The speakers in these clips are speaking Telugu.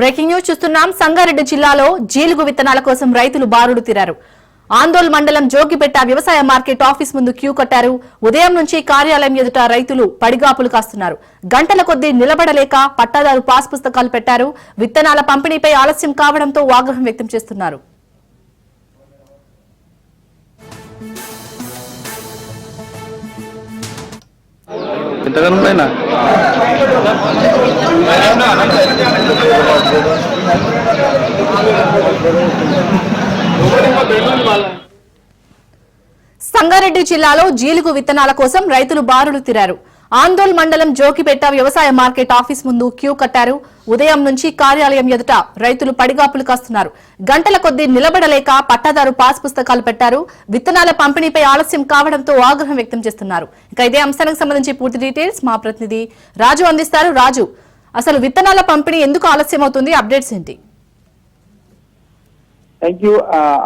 బ్రేకింగ్ న్యూస్ చూస్తున్నాం. సంగారెడ్డి జిల్లాలో జీలుగు విత్తనాల కోసం రైతులు బారులు తీరారు. ఆందోళ్ మండలం జోగిపేట వ్యవసాయ మార్కెట్ ఆఫీస్ ముందు క్యూ కట్టారు. ఉదయం నుంచి కార్యాలయం ఎదుట రైతులు పడిగాపులు కాస్తున్నారు. గంటల కొద్దీ నిలబడలేక పట్టాదారు పాస్ పుస్తకాలు పెట్టారు. విత్తనాల పంపిణీపై ఆలస్యం కావడంతో ఆగ్రహం వ్యక్తం చేస్తున్నారు. సంగారెడ్డి జిల్లాలో జీలుగు విత్తనాల కోసం రైతులు బారులు తీరారు. ఆందోళ్ మండలం జోగిపేట వ్యవసాయ మార్కెట్ ఆఫీస్ ముందు క్యూ కట్టారు. ఉదయం నుంచి కార్యాలయం ఎదుట రైతులు పడిగాపులు కాస్తున్నారు. గంటల కొద్దీ నిలబడలేక పట్టాదారు పాస్ పుస్తకాలు పెట్టారు. విత్తనాల పంపిణీపై ఆలస్యం కావడంతో ఆగ్రహం వ్యక్తం చేస్తున్నారు. ఇక ఇదే అంశానికి సంబంధించి పూర్తి డీటెయిల్స్ మా ప్రతినిధి రాజు అందిస్తారు. రాజు, అసలు విత్తనాల పంపిణీ ఎందుకు ఆలస్యం అవుతుంది? అప్డేట్స్ ఏంటి? Thank you.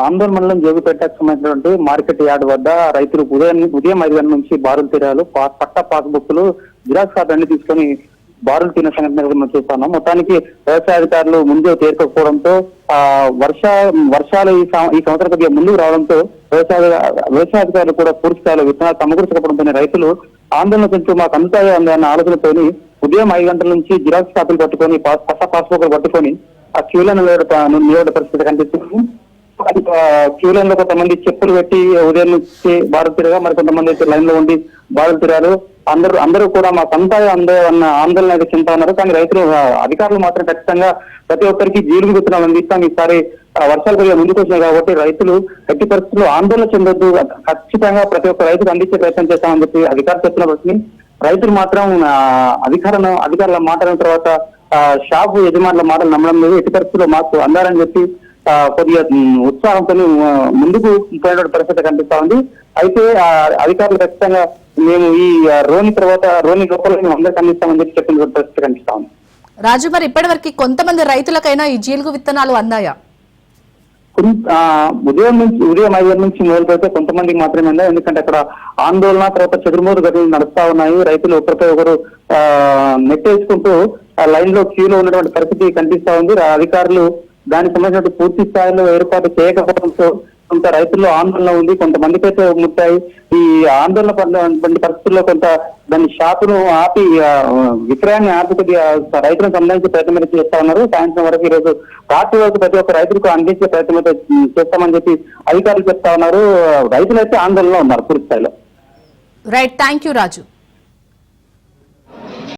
ఆందోళన మండలం జోగిపేటకు సంబంధించినటువంటి మార్కెట్ యార్డ్ వద్ద రైతులు ఉదయం 5 గంటల నుంచి బారులు తీరాలు. పట్టా పాస్బుక్లు, జిరాక్స్ కార్డు అన్ని తీసుకొని బారులు తీరిన సంఘటన మనం చూస్తున్నాం. మొత్తానికి వ్యవసాయ అధికారులు ముందే చేరుకోకపోవడంతో వర్షాలు ఈ సంవత్సరం కొద్దిగా ముందుకు రావడంతో వ్యవసాయ అధికారులు కూడా పూర్తి స్థాయిలో విత్తనాలు సమకూర్చకపోవడంతో రైతులు ఆందోళన చెందుతూ మాకు అందుతాయో అన్న ఆలోచనతోని ఉదయం 5 గంటల నుంచి జిరాక్స్ కాపీలు పట్టుకొని పట్టా పాస్బుక్లు పట్టుకొని ఆ క్యూలైన్ నిలబడే పరిస్థితి కనిపిస్తుంది. క్యూలైన్ లో కొంతమంది చెప్పులు పెట్టి ఉదయం నుంచి బారులు తిరగా, మరి కొంతమంది అయితే లైన్ లో ఉండి బారులు తిరారు. అందరూ కూడా మా సంతా అన్న ఆందోళన అయితే చెందుతా ఉన్నారు. కానీ రైతులు అధికారులు మాత్రం ఖచ్చితంగా ప్రతి ఒక్కరికి జీలుగు విత్తనాలు అందిస్తాం, ఈసారి వర్షాలు కొద్దిగా ముందుకు వచ్చినాయి కాబట్టి రైతులు ఎట్టి పరిస్థితుల్లో ఆందోళన చెందొద్దు, ఖచ్చితంగా ప్రతి ఒక్క రైతుకు అందించే ప్రయత్నం చేస్తామని చెప్పి అధికారులు చెప్పినప్పటికీ రైతులు మాత్రం అధికారుల మాటల తర్వాత షాపు యజమానుల మాటలు నమ్మడం లేదు. ఎట్టి పరిస్థితుల్లో మాకు అందారని చెప్పి కొద్దిగా ఉత్సాహంతో ముందుకు పోయిన పరిస్థితి కనిపిస్తా ఉంది. అయితే అధికారులు ఖచ్చితంగా మేము ఈ రోని లోపల మేము అందరికి అందిస్తామని చెప్పి చెప్పిన పరిస్థితి కనిపిస్తా ఉంది. రాజు, మరి ఇప్పటి వరకు కొంతమంది రైతులకైనా ఈ జీలుగు విత్తనాలు అందాయా? ఉదయం 5 గంటల నుంచి మొదలు పెడితే కొంతమందికి మాత్రమే ఉందా. ఎందుకంటే అక్కడ ఆందోళన తర్వాత చెదురుమూరు ఘటనలు నడుస్తా ఉన్నాయి. రైతులు ఒకరిపై ఒకరు నెట్టేసుకుంటూ లైన్ లో క్యూలో ఉన్నటువంటి పరిస్థితి కనిపిస్తా ఉంది. అధికారులు దానికి సంబంధించిన పూర్తి స్థాయిలో ఏర్పాటు చేయకపోవడంతో కొంత రైతుల్లో ఆందోళన ఉంది. కొంతమందికి అయితే ముట్టాయి. ఈ ఆందోళన పడిన పరిస్థితుల్లో కొంత దాని షాపును ఆపి విక్రయాన్ని ఆపి కొద్దిగా రైతులకు సంబంధించి ప్రయత్నం అయితే చేస్తా ఉన్నారు. సాయంత్రం వరకు ఈ రోజు రాత్రి వరకు ప్రతి ఒక్క రైతులకు అందించే ప్రయత్నం అయితే చేస్తామని చెప్పి అధికారులు చెప్తా ఉన్నారు. రైతులు అయితే ఆందోళనలో ఉన్నారు పూర్తి స్థాయిలో. Right, thank you Raju.